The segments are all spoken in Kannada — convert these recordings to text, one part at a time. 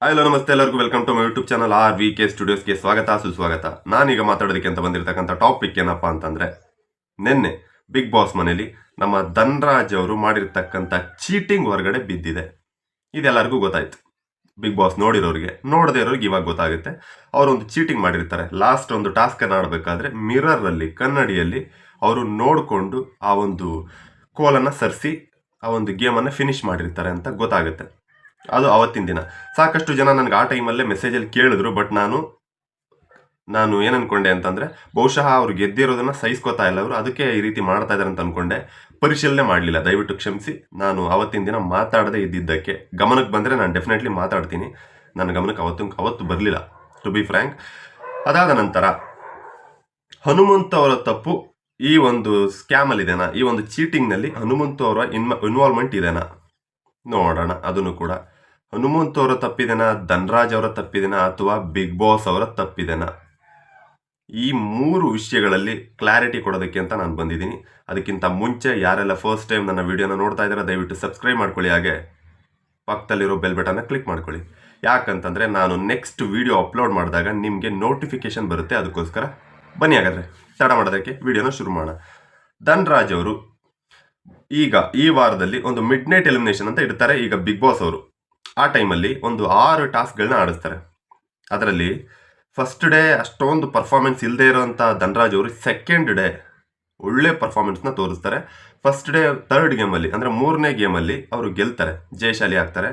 ಹಲೋ ನಮಸ್ತೆ ಎಲ್ಲರಿಗೂ welcome to my YouTube channel RVK ಸ್ಟುಡಿಯೋಸ್ಗೆ ಸ್ವಾಗತ ಸುಸ್ವಾಗತ. ನಾನೀಗ ಮಾತಾಡೋದಕ್ಕೆ ಅಂತ ಬಂದಿರತಕ್ಕಂಥ ಟಾಪಿಕ್ ಏನಪ್ಪ ಅಂತಂದರೆ, ನಿನ್ನೆ ಬಿಗ್ ಬಾಸ್ ಮನೇಲಿ ನಮ್ಮ ಧನ್ರಾಜ್ ಅವರು ಮಾಡಿರ್ತಕ್ಕಂಥ ಚೀಟಿಂಗ್ ಹೊರಗಡೆ ಬಿದ್ದಿದೆ. ಇದೆಲ್ಲರಿಗೂ ಗೊತ್ತಾಯ್ತು. ಬಿಗ್ ಬಾಸ್ ನೋಡಿರೋರಿಗೆ, ನೋಡದೇ ಇರೋರಿಗೆ ಇವಾಗ ಗೊತ್ತಾಗುತ್ತೆ. ಅವರೊಂದು ಚೀಟಿಂಗ್ ಮಾಡಿರ್ತಾರೆ. ಲಾಸ್ಟ್ ಒಂದು ಟಾಸ್ಕನ್ನು ಆಡಬೇಕಾದ್ರೆ ಮಿರರಲ್ಲಿ, ಕನ್ನಡಿಯಲ್ಲಿ ಅವರು ನೋಡಿಕೊಂಡು ಆ ಒಂದು ಕೋಲನ್ನು ಸರಿಸಿ ಆ ಒಂದು ಗೇಮನ್ನು ಫಿನಿಶ್ ಮಾಡಿರ್ತಾರೆ ಅಂತ ಗೊತ್ತಾಗುತ್ತೆ. ಅದು ಅವತ್ತಿನ ದಿನ. ಸಾಕಷ್ಟು ಜನ ನನಗೆ ಆ ಟೈಮಲ್ಲೇ ಮೆಸೇಜಲ್ಲಿ ಕೇಳಿದ್ರು. ಬಟ್ ನಾನು ಏನು ಅನ್ಕೊಂಡೆ ಅಂತಂದರೆ, ಬಹುಶಃ ಅವ್ರು ಗೆದ್ದಿರೋದನ್ನು ಸಹಿಸ್ಕೋತಾ ಇಲ್ಲ ಅವರು, ಅದಕ್ಕೆ ಈ ರೀತಿ ಮಾಡ್ತಾ ಇದ್ದಾರೆ ಅಂತ ಅಂದ್ಕೊಂಡೆ. ಪರಿಶೀಲನೆ ಮಾಡಲಿಲ್ಲ, ದಯವಿಟ್ಟು ಕ್ಷಮಿಸಿ. ನಾನು ಅವತ್ತಿನ ದಿನ ಮಾತಾಡದೇ ಇದ್ದಿದ್ದಕ್ಕೆ ಗಮನಕ್ಕೆ ಬಂದರೆ ನಾನು ಡೆಫಿನೆಟ್ಲಿ ಮಾತಾಡ್ತೀನಿ. ನನ್ನ ಗಮನಕ್ಕೆ ಅವತ್ತು ಬರಲಿಲ್ಲ, ಟು ಬಿ ಫ್ರ್ಯಾಂಕ್. ಅದಾದ ನಂತರ ಹನುಮಂತ ಅವರ ತಪ್ಪು ಈ ಒಂದು ಸ್ಕ್ಯಾಮಲ್ಲಿದೆನಾ, ಈ ಒಂದು ಚೀಟಿಂಗ್ನಲ್ಲಿ ಹನುಮಂತ ಅವರ ಇನ್ವಾಲ್ವ್ಮೆಂಟ್ ಇದೆನಾ ನೋಡೋಣ. ಅದನ್ನು ಕೂಡ ಹನುಮಂತ ಅವರ ತಪ್ಪಿದೆನಾ, ಧನ್ರಾಜ್ ಅವರ ತಪ್ಪಿದೆನಾ, ಅಥವಾ ಬಿಗ್ ಬಾಸ್ ಅವರ ತಪ್ಪಿದೆನಾ, ಈ ಮೂರು ವಿಷಯಗಳಲ್ಲಿ ಕ್ಲಾರಿಟಿ ಕೊಡೋದಕ್ಕೆ ಅಂತ ನಾನು ಬಂದಿದ್ದೀನಿ. ಅದಕ್ಕಿಂತ ಮುಂಚೆ ಯಾರೆಲ್ಲ ಫಸ್ಟ್ ಟೈಮ್ ನನ್ನ ವಿಡಿಯೋನ ನೋಡ್ತಾ ಇದ್ದಾರೆ ದಯವಿಟ್ಟು ಸಬ್ಸ್ಕ್ರೈಬ್ ಮಾಡ್ಕೊಳ್ಳಿ, ಹಾಗೆ ಪಕ್ಕದಲ್ಲಿರೋ ಬೆಲ್ ಬಟನ್ನ ಕ್ಲಿಕ್ ಮಾಡ್ಕೊಳ್ಳಿ. ಯಾಕಂತಂದರೆ ನಾನು ನೆಕ್ಸ್ಟ್ ವಿಡಿಯೋ ಅಪ್ಲೋಡ್ ಮಾಡಿದಾಗ ನಿಮಗೆ ನೋಟಿಫಿಕೇಶನ್ ಬರುತ್ತೆ. ಅದಕ್ಕೋಸ್ಕರ ಬನ್ನಿ ಹಾಗಾದರೆ ತಡ ಮಾಡೋದಕ್ಕೆ ವಿಡಿಯೋನ ಶುರು ಮಾಡೋಣ. ಧನ್ರಾಜ್ ಅವರು ಈಗ ಈ ವಾರದಲ್ಲಿ ಒಂದು ಮಿಡ್ ನೈಟ್ ಎಲಿಮಿನೇಷನ್ ಅಂತ ಇಡ್ತಾರೆ ಈಗ ಬಿಗ್ ಬಾಸ್ ಅವರು. ಆ ಟೈಮಲ್ಲಿ ಒಂದು 6 ಟಾಸ್ಕ್ಗಳನ್ನ ಆಡಿಸ್ತಾರೆ. ಅದರಲ್ಲಿ ಫಸ್ಟ್ ಡೇ ಅಷ್ಟೊಂದು ಪರ್ಫಾರ್ಮೆನ್ಸ್ ಇಲ್ಲದೆ ಇರೋಂಥ ಧನ್ರಾಜ್ ಅವರು ಸೆಕೆಂಡ್ ಡೇ ಒಳ್ಳೆ ಪರ್ಫಾರ್ಮೆನ್ಸ್ನ ತೋರಿಸ್ತಾರೆ. ಫಸ್ಟ್ ಡೇ ಥರ್ಡ್ ಗೇಮಲ್ಲಿ ಅಂದರೆ 3ನೇ ಗೇಮಲ್ಲಿ ಅವರು ಗೆಲ್ತಾರೆ, ಜಯಶಾಲಿ ಆಗ್ತಾರೆ.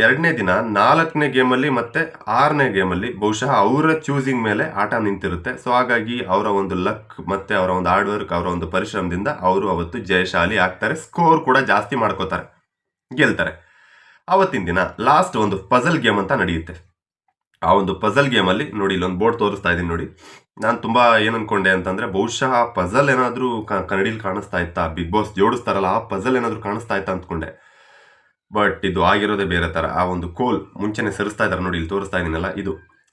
ಎರಡನೇ ದಿನ 4ನೇ ಗೇಮಲ್ಲಿ ಮತ್ತು 6ನೇ ಗೇಮಲ್ಲಿ ಬಹುಶಃ ಅವರ ಚೂಸಿಂಗ್ ಮೇಲೆ ಆಟ ನಿಂತಿರುತ್ತೆ. ಸೊ ಹಾಗಾಗಿ ಅವರ ಒಂದು ಲಕ್ ಮತ್ತು ಅವರ ಒಂದು ಹಾರ್ಡ್ ವರ್ಕ್, ಅವರ ಒಂದು ಪರಿಶ್ರಮದಿಂದ ಅವರು ಅವತ್ತು ಜಯಶಾಲಿ ಆಗ್ತಾರೆ. ಸ್ಕೋರ್ ಕೂಡ ಜಾಸ್ತಿ ಮಾಡ್ಕೋತಾರೆ, ಗೆಲ್ತಾರೆ. ಅವತ್ತಿನ ದಿನ ಲಾಸ್ಟ್ ಒಂದು ಪಜಲ್ ಗೇಮ್ ಅಂತ ನಡೆಯುತ್ತೆ. ಆ ಒಂದು ಪಜಲ್ ಗೇಮಲ್ಲಿ ನೋಡಿ, ಇಲ್ಲೊಂದು ಬೋರ್ಡ್ ತೋರಿಸ್ತಾ ಇದ್ದೀನಿ ನೋಡಿ. ನಾನು ತುಂಬ ಏನು ಅನ್ಕೊಂಡೆ ಅಂತಂದರೆ, ಬಹುಶಃ ಪಜಲ್ ಏನಾದರೂ ಕನ್ನಡಿಲಿ ಕಾಣಿಸ್ತಾ ಇತ್ತಾ, ಬಿಗ್ ಬಾಸ್ ಜೋಡಿಸ್ತಾರಲ್ಲ ಆ ಪಜಲ್ ಏನಾದರೂ ಕಾಣಿಸ್ತಾ ಇತ್ತಾ ಅಂದ್ಕೊಂಡೆ. ಬಟ್ ಇದು ಆಗಿರೋದೇ ಬೇರೆ ಥರ. ಆ ಒಂದು ಕೋಲ್ ಮುಂಚೆನೆ ಸರಿಸ್ತಾ ಇದ್ದಾರೆ ನೋಡಿ, ಇಲ್ಲಿ ತೋರಿಸ್ತಾ ಇದ್ದೀನಲ್ಲ,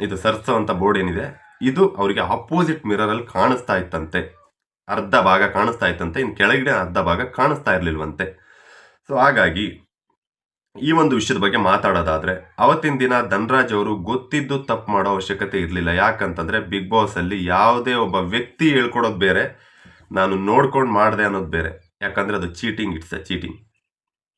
ಇದು ಸರಿಸೋವಂಥ ಬೋರ್ಡ್ ಏನಿದೆ, ಇದು ಅವರಿಗೆ ಆಪೋಸಿಟ್ ಮಿರರಲ್ಲಿ ಕಾಣಿಸ್ತಾ ಇತ್ತಂತೆ. ಅರ್ಧ ಭಾಗ ಕಾಣಿಸ್ತಾ ಇತ್ತಂತೆ, ಇನ್ನು ಕೆಳಗಡೆ ಅರ್ಧ ಭಾಗ ಕಾಣಿಸ್ತಾ ಇರಲಿಲ್ವಂತೆ. ಸೊ ಹಾಗಾಗಿ ಈ ಒಂದು ವಿಷಯದ ಬಗ್ಗೆ ಮಾತಾಡೋದಾದರೆ, ಅವತ್ತಿನ ದಿನ ಧನ್ರಾಜ್ ಅವರು ಗೊತ್ತಿದ್ದು ತಪ್ಪು ಮಾಡೋ ಅವಶ್ಯಕತೆ ಇರಲಿಲ್ಲ. ಯಾಕಂತಂದರೆ ಬಿಗ್ ಬಾಸಲ್ಲಿ ಯಾವುದೇ ಒಬ್ಬ ವ್ಯಕ್ತಿ ಹೇಳ್ಕೊಡೋದು ಬೇರೆ, ನಾನು ನೋಡ್ಕೊಂಡು ಮಾಡಿದೆ ಅನ್ನೋದು ಬೇರೆ. ಯಾಕಂದರೆ ಅದು ಚೀಟಿಂಗ್, ಇಟ್ಸ್ ಅ ಚೀಟಿಂಗ್.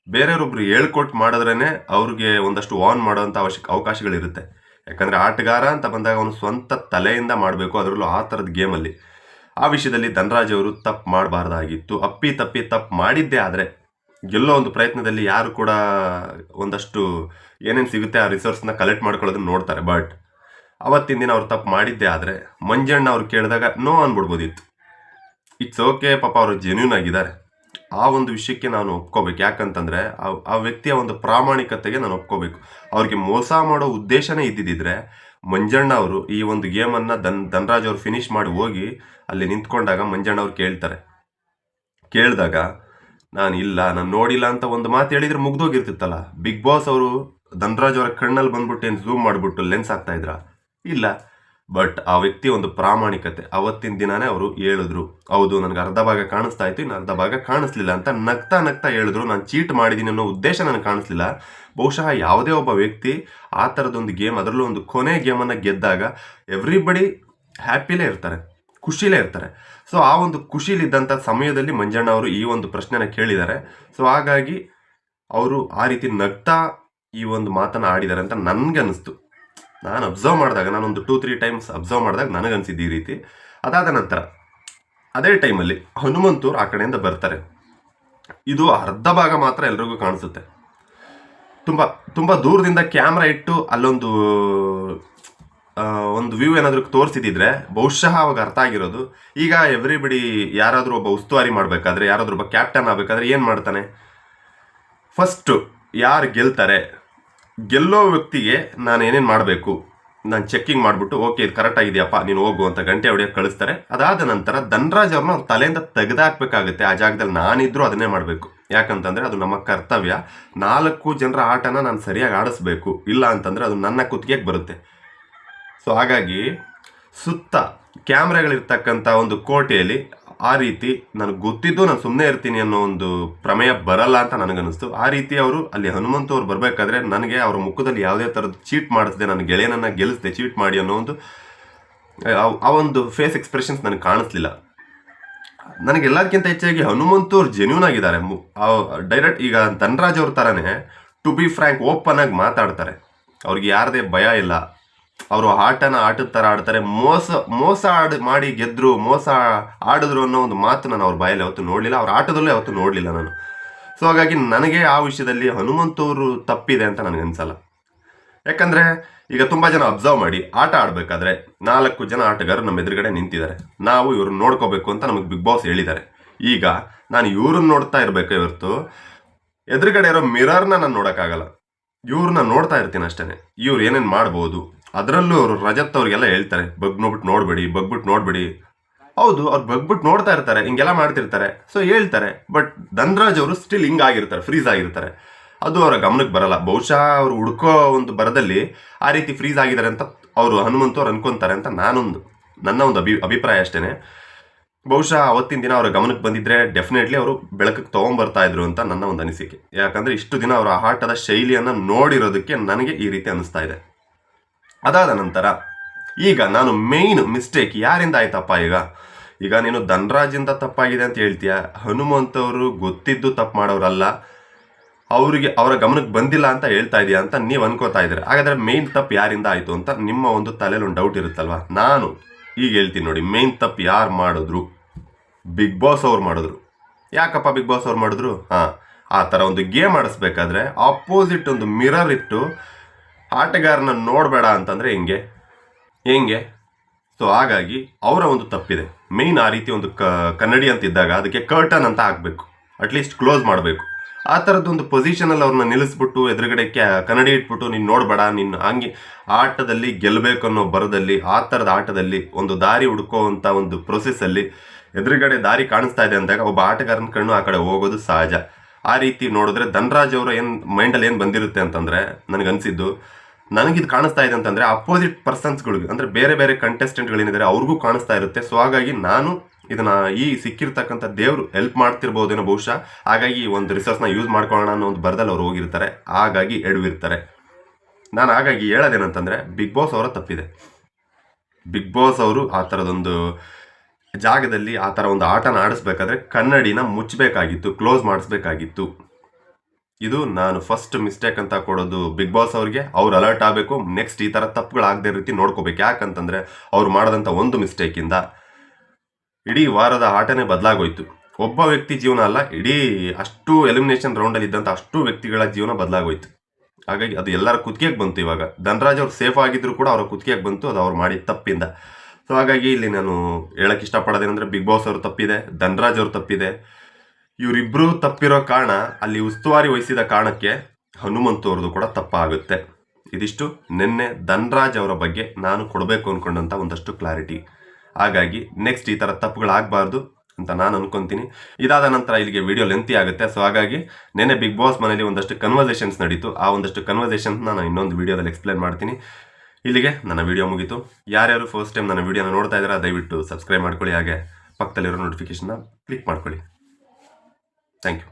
ಬೇರೆಯವ್ರೊಬ್ರು ಹೇಳ್ಕೊಟ್ಟು ಮಾಡಿದ್ರೇ ಅವ್ರಿಗೆ ಒಂದಷ್ಟು ಆನ್ ಮಾಡೋವಂಥ ಅವಕಾಶಗಳಿರುತ್ತೆ. ಯಾಕಂದರೆ ಆಟಗಾರ ಅಂತ ಬಂದಾಗ ಅವನು ಸ್ವಂತ ತಲೆಯಿಂದ ಮಾಡಬೇಕು, ಅದರಲ್ಲೂ ಆ ಥರದ ಗೇಮಲ್ಲಿ. ಆ ವಿಷಯದಲ್ಲಿ ಧನ್ರಾಜ್ ಅವರು ತಪ್ಪು ಮಾಡಬಾರ್ದಾಗಿತ್ತು. ತಪ್ಪು ಮಾಡಿದ್ದೇ ಆದರೆ ಗೆಲ್ಲೋ ಒಂದು ಪ್ರಯತ್ನದಲ್ಲಿ ಯಾರು ಕೂಡ ಒಂದಷ್ಟು ಏನೇನು ಸಿಗುತ್ತೆ ಆ ರಿಸೋರ್ಸ್ನ ಕಲೆಕ್ಟ್ ಮಾಡ್ಕೊಳ್ಳೋದನ್ನ ನೋಡ್ತಾರೆ. ಬಟ್ ಅವತ್ತಿನ ದಿನ ಅವ್ರು ತಪ್ಪು ಮಾಡಿದ್ದೇ ಆದರೆ ಮಂಜಣ್ಣ ಅವ್ರು ಕೇಳಿದಾಗ ನೋ ಅಂದ್ಬಿಡ್ಬೋದಿತ್ತು. ಇಟ್ಸ್ ಓಕೆ, ಪಾಪ ಅವರು ಜೆನ್ಯೂನ್ ಆಗಿದ್ದಾರೆ. ಆ ಒಂದು ವಿಷಯಕ್ಕೆ ನಾನು ಒಪ್ಕೋಬೇಕು. ಯಾಕಂತಂದರೆ ಆ ವ್ಯಕ್ತಿಯ ಒಂದು ಪ್ರಾಮಾಣಿಕತೆಗೆ ನಾನು ಒಪ್ಕೋಬೇಕು. ಅವ್ರಿಗೆ ಮೋಸ ಮಾಡೋ ಉದ್ದೇಶನೇ ಇದ್ದಿದ್ದರೆ ಮಂಜಣ್ಣ ಅವರು ಈ ಒಂದು ಗೇಮನ್ನು ಧನ್ರಾಜ್ ಅವರು ಫಿನಿಶ್ ಮಾಡಿ ಹೋಗಿ ಅಲ್ಲಿ ನಿಂತ್ಕೊಂಡಾಗ ಮಂಜಣ್ಣ ಅವ್ರು ಕೇಳಿದಾಗ ನಾನು ನೋಡಿಲ್ಲ ಅಂತ ಒಂದು ಮಾತು ಹೇಳಿದರೆ ಮುಗ್ದೋಗಿರ್ತಿತ್ತಲ್ಲ. ಬಿಗ್ ಬಾಸ್ ಅವರು ಧನ್ರಾಜ್ ಅವರ ಕಣ್ಣಲ್ಲಿ ಬಂದ್ಬಿಟ್ಟು ಏನು ಝೂಮ್ ಮಾಡಿಬಿಟ್ಟು ಲೆನ್ಸ್ ಹಾಕ್ತಾ ಇದ್ರಾ? ಇಲ್ಲ. ಬಟ್ ಆ ವ್ಯಕ್ತಿ ಒಂದು ಪ್ರಾಮಾಣಿಕತೆ, ಅವತ್ತಿನ ದಿನಾನೇ ಅವರು ಹೇಳಿದ್ರು, ಹೌದು ನನಗೆ ಅರ್ಧ ಭಾಗ ಕಾಣಿಸ್ತಾ ಇತ್ತು, ಇನ್ನು ಅರ್ಧ ಭಾಗ ಕಾಣಿಸ್ಲಿಲ್ಲ ಅಂತ ನಗ್ತಾ ಹೇಳಿದ್ರು. ನಾನು ಚೀಟ್ ಮಾಡಿದ್ದೀನಿ ಅನ್ನೋ ಉದ್ದೇಶ ನನಗೆ ಕಾಣಿಸ್ಲಿಲ್ಲ. ಬಹುಶಃ ಯಾವುದೇ ಒಬ್ಬ ವ್ಯಕ್ತಿ ಆ ಥರದೊಂದು ಗೇಮ್, ಅದರಲ್ಲೂ ಒಂದು ಕೊನೆ ಗೇಮನ್ನು ಗೆದ್ದಾಗ ಎವ್ರಿಬಡಿ ಹ್ಯಾಪಿಲೇ ಇರ್ತಾರೆ, ಖುಷಿಲೇ ಇರ್ತಾರೆ. ಸೊ ಆ ಒಂದು ಖುಷಿಲಿದ್ದಂಥ ಸಮಯದಲ್ಲಿ ಮಂಜಣ್ಣ ಅವರು ಈ ಒಂದು ಪ್ರಶ್ನೆನ ಕೇಳಿದ್ದಾರೆ. ಸೊ ಹಾಗಾಗಿ ಅವರು ಆ ರೀತಿ ನಗ್ತಾ ಈ ಒಂದು ಮಾತನ್ನು ಆಡಿದ್ದಾರೆ ಅಂತ ನನಗನ್ನಿಸ್ತು. ನಾನು ಅಬ್ಸರ್ವ್ ಮಾಡಿದಾಗ, ನಾನೊಂದು 2-3 ಟೈಮ್ಸ್ ಅಬ್ಸರ್ವ್ ಮಾಡಿದಾಗ ನನಗನ್ಸಿದ್ದು ಈ ರೀತಿ. ಅದಾದ ನಂತರ ಅದೇ ಟೈಮಲ್ಲಿ ಹನುಮಂತೂರು ಆ ಕಡೆಯಿಂದ ಬರ್ತಾರೆ. ಇದು ಅರ್ಧ ಭಾಗ ಮಾತ್ರ ಎಲ್ರಿಗೂ ಕಾಣಿಸುತ್ತೆ. ತುಂಬ ದೂರದಿಂದ ಕ್ಯಾಮ್ರಾ ಇಟ್ಟು ಅಲ್ಲೊಂದು ಒಂದು ವ್ಯೂ ಏನಾದರೂ ತೋರಿಸಿದ್ರೆ ಬಹುಶಃ ಅವಾಗ ಅರ್ಥ ಆಗಿರೋದು. ಈಗ ಎವ್ರಿಬಡಿ ಯಾರಾದರೂ ಒಬ್ಬ ಉಸ್ತುವಾರಿ ಮಾಡಬೇಕಾದ್ರೆ, ಯಾರಾದರೂ ಒಬ್ಬ ಕ್ಯಾಪ್ಟನ್ ಆಗಬೇಕಾದ್ರೆ ಏನು ಮಾಡ್ತಾನೆ, ಫಸ್ಟು ಯಾರು ಗೆಲ್ತಾರೆ, ಗೆಲ್ಲೋ ವ್ಯಕ್ತಿಗೆ ನಾನು ಏನೇನು ಮಾಡಬೇಕು ನಾನು ಚೆಕ್ಕಿಂಗ್ ಮಾಡಿಬಿಟ್ಟು, ಓಕೆ ಇದು ಕರೆಕ್ಟ್ ಆಗಿದೆಯಪ್ಪ ನೀನು ಹೋಗು ಅಂತ ಗಂಟೆ ಹೊಡೆಯೋಕ್ಕೆ ಕಳಿಸ್ತಾರೆ. ಅದಾದ ನಂತರ ಧನ್ರಾಜ್ ಅವ್ರನ್ನ ಅವ್ರ ತಲೆಯಿಂದ ತೆಗೆದಾಕಬೇಕಾಗುತ್ತೆ. ಆ ಜಾಗದಲ್ಲಿ ನಾನಿದ್ರೂ ಅದನ್ನೇ ಮಾಡಬೇಕು. ಯಾಕಂತಂದರೆ ಅದು ನಮ್ಮ ಕರ್ತವ್ಯ. 4 ಜನರ ಆಟನ ನಾನು ಸರಿಯಾಗಿ ಆಡಿಸ್ಬೇಕು, ಇಲ್ಲ ಅಂತಂದರೆ ಅದು ನನ್ನ ಕುತ್ತಿಗೆಗೆ ಬರುತ್ತೆ. ಸೊ ಹಾಗಾಗಿ ಸುತ್ತ ಕ್ಯಾಮ್ರಾಗಳಿರ್ತಕ್ಕಂಥ ಒಂದು ಕೋಟೆಯಲ್ಲಿ ಆ ರೀತಿ ನನಗೆ ಗೊತ್ತಿದ್ದು ನಾನು ಸುಮ್ಮನೆ ಇರ್ತೀನಿ ಅನ್ನೋ ಒಂದು ಪ್ರಮೇಯ ಬರಲ್ಲ ಅಂತ ನನಗನ್ನಿಸ್ತು. ಆ ರೀತಿ ಅವರು ಅಲ್ಲಿ ಹನುಮಂತು ಅವ್ರು ಬರಬೇಕಾದ್ರೆ ನನಗೆ ಅವರ ಮುಖದಲ್ಲಿ ಯಾವುದೇ ಥರದ್ದು ಚೀಟ್ ಮಾಡಿಸ್ದೆ, ನನ್ನ ಗೆಳೆಯನನ್ನು ಗೆಲ್ಲಿಸ್ದೆ ಚೀಟ್ ಮಾಡಿ ಅನ್ನೋ ಒಂದು ಆ ಒಂದು ಫೇಸ್ ಎಕ್ಸ್ಪ್ರೆಷನ್ಸ್ ನನಗೆ ಕಾಣಿಸ್ಲಿಲ್ಲ. ನನಗೆ ಎಲ್ಲದಕ್ಕಿಂತ ಹೆಚ್ಚಾಗಿ ಹನುಮಂತು ಅವ್ರು ಜೆನ್ಯೂನ್ ಆಗಿದ್ದಾರೆ. ಡೈರೆಕ್ಟ್ ಈಗ ಧನರಾಜ್ ಅವ್ರ ಥರನೇ ಟು ಬಿ ಫ್ರ್ಯಾಂಕ್ ಓಪನ್ ಆಗಿ ಮಾತಾಡ್ತಾರೆ. ಅವ್ರಿಗೆ ಯಾರದೇ ಭಯ ಇಲ್ಲ. ಅವರು ಆಟದ ಥರ ಆಡ್ತಾರೆ. ಮೋಸ ಮಾಡಿ ಗೆದ್ರು, ಮೋಸ ಆಡಿದ್ರು ಅನ್ನೋ ಒಂದು ಮಾತು ನಾನು ಅವ್ರ ಬಾಯಲ್ಲಿ ಯಾವತ್ತೂ ನೋಡಲಿಲ್ಲ, ಅವ್ರ ಆಟದಲ್ಲೂ ಯಾವತ್ತೂ ನೋಡಲಿಲ್ಲ ನಾನು. ಸೊ ಹಾಗಾಗಿ ನನಗೆ ಆ ವಿಷಯದಲ್ಲಿ ಹನುಮಂತವರು ತಪ್ಪಿದೆ ಅಂತ ನನಗನ್ಸಲ್ಲ. ಯಾಕಂದರೆ ಈಗ ತುಂಬ ಜನ ಅಬ್ಸರ್ವ್ ಮಾಡಿ, ಆಟ ಆಡಬೇಕಾದ್ರೆ 4 ಜನ ಆಟಗಾರರು ನಮ್ಮ ಎದುರುಗಡೆ ನಿಂತಿದ್ದಾರೆ. ನಾವು ಇವ್ರನ್ನ ನೋಡ್ಕೋಬೇಕು ಅಂತ ನಮಗೆ ಬಿಗ್ ಬಾಸ್ ಹೇಳಿದ್ದಾರೆ. ಈಗ ನಾನು ಇವ್ರನ್ನ ನೋಡ್ತಾ ಇರಬೇಕು ಹೊರತು ಎದುರುಗಡೆ ಇರೋ ಮಿರರ್ನ ನಾನು ನೋಡೋಕ್ಕಾಗಲ್ಲ. ಇವ್ರನ್ನ ನೋಡ್ತಾ ಇರ್ತೀನಿ ಅಷ್ಟೇ. ಇವ್ರು ಏನೇನು ಮಾಡ್ಬೋದು, ಅದರಲ್ಲೂ ಅವರು ರಜತ್ ಅವ್ರಿಗೆಲ್ಲ ಹೇಳ್ತಾರೆ ಬಗ್ಬಿಟ್ಟು ನೋಡ್ಬೇಡಿ. ಹೌದು, ಅವ್ರು ಬಗ್ಬಿಟ್ಟು ನೋಡ್ತಾ ಇರ್ತಾರೆ, ಹಿಂಗೆಲ್ಲ ಮಾಡ್ತಿರ್ತಾರೆ, ಸೊ ಹೇಳ್ತಾರೆ. ಬಟ್ ಧನರಾಜ್ ಅವರು ಸ್ಟಿಲ್ ಹಿಂಗಾಗಿರ್ತಾರೆ, ಫ್ರೀಸ್ ಆಗಿರ್ತಾರೆ. ಅದು ಅವರ ಗಮನಕ್ಕೆ ಬರಲ್ಲ. ಬಹುಶಃ ಅವರು ಹುಡ್ಕೋ ಒಂದು ಬರದಲ್ಲಿ ಆ ರೀತಿ ಫ್ರೀಸ್ ಆಗಿದ್ದಾರೆ ಅಂತ ಅವರು ಹನುಮಂತು ಅವ್ರು ಅನ್ಕೊಂತಾರೆ ಅಂತ ನನ್ನ ಒಂದು ಅಭಿಪ್ರಾಯ ಅಷ್ಟೇ. ಬಹುಶಃ ಅವತ್ತಿನ ದಿನ ಅವರ ಗಮನಕ್ಕೆ ಬಂದಿದ್ರೆ ಡೆಫಿನೆಟ್ಲಿ ಅವರು ಬೆಳಕಿಗೆ ತೊಗೊಂಬರ್ತಾ ಇದ್ರು ಅಂತ ನನ್ನ ಒಂದು ಅನಿಸಿಕೆ. ಯಾಕಂದರೆ ಇಷ್ಟು ದಿನ ಅವರ ಆಟದ ಶೈಲಿಯನ್ನು ನೋಡಿರೋದಕ್ಕೆ ನನಗೆ ಈ ರೀತಿ ಅನಿಸ್ತಾ ಇದೆ. ಅದಾದ ನಂತರ ಈಗ ನಾನು ಮೇಯ್ನ್ ಮಿಸ್ಟೇಕ್ ಯಾರಿಂದ ಆಯ್ತಪ್ಪ, ಈಗ ನೀನು ಧನರಾಜಿಂದ ತಪ್ಪಾಗಿದೆ ಅಂತ ಹೇಳ್ತೀಯ. ಹನುಮಂತವರು ಗೊತ್ತಿದ್ದು ತಪ್ಪು ಮಾಡೋರಲ್ಲ, ಅವರ ಗಮನಕ್ಕೆ ಬಂದಿಲ್ಲ ಅಂತ ಹೇಳ್ತಾ ಇದೆಯಾ ಅಂತ ನೀವು ಅನ್ಕೋತಾ ಇದ್ದೀರ. ಹಾಗಾದರೆ ಮೇಯ್ನ್ ತಪ್ಪು ಯಾರಿಂದ ಆಯಿತು ಅಂತ ನಿಮ್ಮ ಒಂದು ತಲೆಯಲ್ಲಿ ಒಂದು ಡೌಟ್ ಇರುತ್ತಲ್ವ. ನಾನು ಈಗ ಹೇಳ್ತೀನಿ ನೋಡಿ, ಮೇಯ್ನ್ ತಪ್ಪು ಯಾರು ಮಾಡಿದ್ರು? ಬಿಗ್ ಬಾಸ್ ಅವ್ರು ಮಾಡಿದ್ರು. ಯಾಕಪ್ಪ ಬಿಗ್ ಬಾಸ್ ಅವ್ರು ಮಾಡಿದ್ರು? ಆ ಥರ ಒಂದು ಗೇಮ್ ಆಡಿಸ್ಬೇಕಾದ್ರೆ ಆಪೋಸಿಟ್ ಒಂದು ಮಿರರ್ ಇಟ್ಟು ಆಟಗಾರನ ನೋಡಬೇಡ ಅಂತಂದರೆ ಹೆಂಗೆ? ಸೊ ಹಾಗಾಗಿ ಅವರ ಒಂದು ತಪ್ಪಿದೆ. ಮೇಯ್ನ್ ಆ ರೀತಿ ಒಂದು ಕನ್ನಡಿ ಅಂತ ಇದ್ದಾಗ ಅದಕ್ಕೆ ಕರ್ಟನ್ ಅಂತ ಹಾಕಬೇಕು, ಅಟ್ಲೀಸ್ಟ್ ಕ್ಲೋಸ್ ಮಾಡಬೇಕು. ಆ ಥರದ್ದೊಂದು ಪೊಸಿಷನಲ್ಲಿ ಅವ್ರನ್ನ ನಿಲ್ಲಿಸ್ಬಿಟ್ಟು ಎದುರುಗಡೆ ಕನ್ನಡಿ ಇಟ್ಬಿಟ್ಟು ನೀನು ನೋಡಬೇಡ, ನೀನು ಹಂಗೆ ಆಟದಲ್ಲಿ ಗೆಲ್ಲಬೇಕು ಅನ್ನೋ ಬರದಲ್ಲಿ, ಆ ಥರದ ಆಟದಲ್ಲಿ ಒಂದು ದಾರಿ ಹುಡ್ಕೋವಂಥ ಒಂದು ಪ್ರೊಸೆಸ್ಸಲ್ಲಿ ಎದುರುಗಡೆ ದಾರಿ ಕಾಣಿಸ್ತಾ ಇದೆ ಅಂದಾಗ ಒಬ್ಬ ಆಟಗಾರನ ಕಣ್ಣು ಆ ಕಡೆ ಹೋಗೋದು ಸಹಜ. ಆ ರೀತಿ ನೋಡಿದ್ರೆ ಧನರಾಜ್ ಅವರ ಮೈಂಡಲ್ಲಿ ಏನು ಬಂದಿರುತ್ತೆ ಅಂತಂದರೆ, ನನಗನ್ಸಿದ್ದು ನನಗಿದು ಕಾಣಿಸ್ತಾ ಇದೆ ಅಂತಂದರೆ ಅಪೋಸಿಟ್ ಪರ್ಸನ್ಸ್ಗಳಿಗೆ, ಅಂದರೆ ಬೇರೆ ಬೇರೆ ಕಂಟೆಸ್ಟೆಂಟ್ಗಳೇನಿದ್ದಾರೆ ಅವ್ರಿಗೂ ಕಾಣಿಸ್ತಾ ಇರುತ್ತೆ. ಸೊ ಹಾಗಾಗಿ ನಾನು ಇದನ್ನು ಈ ಸಿಕ್ಕಿರ್ತಕ್ಕಂಥ ದೇವರು ಹೆಲ್ಪ್ ಮಾಡ್ತಿರ್ಬೋದೇನೋ ಬಹುಶಃ. ಹಾಗಾಗಿ ಒಂದು ರಿಸೋರ್ಸ್ನ ಯೂಸ್ ಮಾಡ್ಕೊಳ್ಳೋಣ ಅನ್ನೋ ಒಂದು ಬರದಲ್ಲಿ ಅವ್ರು ಹೋಗಿರ್ತಾರೆ, ಹಾಗಾಗಿ ಎಡವಿರ್ತಾರೆ. ನಾನು ಹಾಗಾಗಿ ಹೇಳೋದೇನಂತಂದರೆ ಬಿಗ್ ಬಾಸ್ ಅವರ ತಪ್ಪಿದೆ. ಬಿಗ್ ಬಾಸ್ ಅವರು ಆ ಥರದೊಂದು ಜಾಗದಲ್ಲಿ ಆ ಥರ ಒಂದು ಆಟನ ಆಡಿಸ್ಬೇಕಾದ್ರೆ ಕನ್ನಡಿನ ಮುಚ್ಚಬೇಕಾಗಿತ್ತು, ಕ್ಲೋಸ್ ಮಾಡಿಸ್ಬೇಕಾಗಿತ್ತು. ಇದು ನಾನು ಫಸ್ಟ್ ಮಿಸ್ಟೇಕ್ ಅಂತ ಕೊಡೋದು ಬಿಗ್ ಬಾಸ್ ಅವ್ರಿಗೆ. ಅವ್ರು ಅಲರ್ಟ್ ಆಗಬೇಕು, ನೆಕ್ಸ್ಟ್ ಈ ಥರ ತಪ್ಪುಗಳಾಗದೇ ರೀತಿ ನೋಡ್ಕೋಬೇಕು. ಯಾಕಂತಂದರೆ ಅವ್ರು ಮಾಡೋದಂಥ ಒಂದು ಮಿಸ್ಟೇಕಿಂದ ಇಡೀ ವಾರದ ಆಟನೇ ಬದಲಾಗೋಯ್ತು. ಒಬ್ಬ ವ್ಯಕ್ತಿ ಜೀವನ ಅಲ್ಲ, ಇಡೀ ಅಷ್ಟು ಎಲಿಮಿನೇಷನ್ ರೌಂಡಲ್ಲಿ ಇದ್ದಂಥ ಅಷ್ಟು ವ್ಯಕ್ತಿಗಳ ಜೀವನ ಬದಲಾಗೋಯ್ತು. ಹಾಗಾಗಿ ಅದು ಎಲ್ಲರ ಕುತ್ತಿಗೆಗೆ ಬಂತು. ಇವಾಗ ಧನರಾಜ್ ಅವ್ರು ಸೇಫ್ ಆಗಿದ್ರು ಕೂಡ ಅವರ ಕುತ್ತಿಗೆಗೆ ಬಂತು, ಅದು ಅವ್ರು ಮಾಡಿದ ತಪ್ಪಿಂದ. ಸೊ ಹಾಗಾಗಿ ಇಲ್ಲಿ ನಾನು ಹೇಳಕ್ಕೆ ಇಷ್ಟಪಡೋದೇನೆಂದರೆ ಬಿಗ್ ಬಾಸ್ ಅವ್ರು ತಪ್ಪಿದೆ, ಧನರಾಜ್ ಅವ್ರು ತಪ್ಪಿದೆ. ಇವರಿಬ್ಬರು ತಪ್ಪಿರೋ ಕಾರಣ, ಅಲ್ಲಿ ಉಸ್ತುವಾರಿ ವಹಿಸಿದ ಕಾರಣಕ್ಕೆ ಹನುಮಂತು ಅವ್ರದ್ದು ಕೂಡ ತಪ್ಪಾಗುತ್ತೆ. ಇದಿಷ್ಟು ನಿನ್ನೆ ಧನರಾಜ್ ಅವರ ಬಗ್ಗೆ ನಾನು ಕೊಡಬೇಕು ಅಂದ್ಕೊಂಡಂಥ ಒಂದಷ್ಟು ಕ್ಲಾರಿಟಿ. ಹಾಗಾಗಿ ನೆಕ್ಸ್ಟ್ ಈ ಥರ ತಪ್ಪುಗಳಾಗಬಾರ್ದು ಅಂತ ನಾನು ಅನ್ಕೊತೀನಿ. ಇದಾದ ನಂತರ ಇಲ್ಲಿಗೆ ವಿಡಿಯೋ ಲೆಂತಿ ಆಗುತ್ತೆ. ಸೊ ಹಾಗಾಗಿ ನೆನ್ನೆ ಬಿಗ್ ಬಾಸ್ ಮನೇಲಿ ಒಂದಷ್ಟು ಕನ್ವರ್ಸೇಷನ್ಸ್ ನಡೀತು. ಆ ಒಂದಷ್ಟು ಕನ್ವರ್ಸೇಷನ್ಸ್ನ ನಾನು ಇನ್ನೊಂದು ವಿಡಿಯೋದಲ್ಲಿ ಎಕ್ಸ್ಪ್ಲೇನ್ ಮಾಡ್ತೀನಿ. ಇಲ್ಲಿಗೆ ನನ್ನ ವಿಡಿಯೋ ಮುಗೀತು. ಯಾರ್ಯಾರು ಫಸ್ಟ್ ಟೈಮ್ ನನ್ನ ವಿಡಿಯೋನ ನೋಡ್ತಾ ಇದ್ದೀರಾ ದಯವಿಟ್ಟು ಸಬ್ಸ್ಕ್ರೈಬ್ ಮಾಡ್ಕೊಳ್ಳಿ, ಹಾಗೆ ಪಕ್ಕದಲ್ಲಿರೋ ನೋಟಿಫಿಕೇಷನ್ನ ಕ್ಲಿಕ್ ಮಾಡ್ಕೊಳ್ಳಿ. Thank you.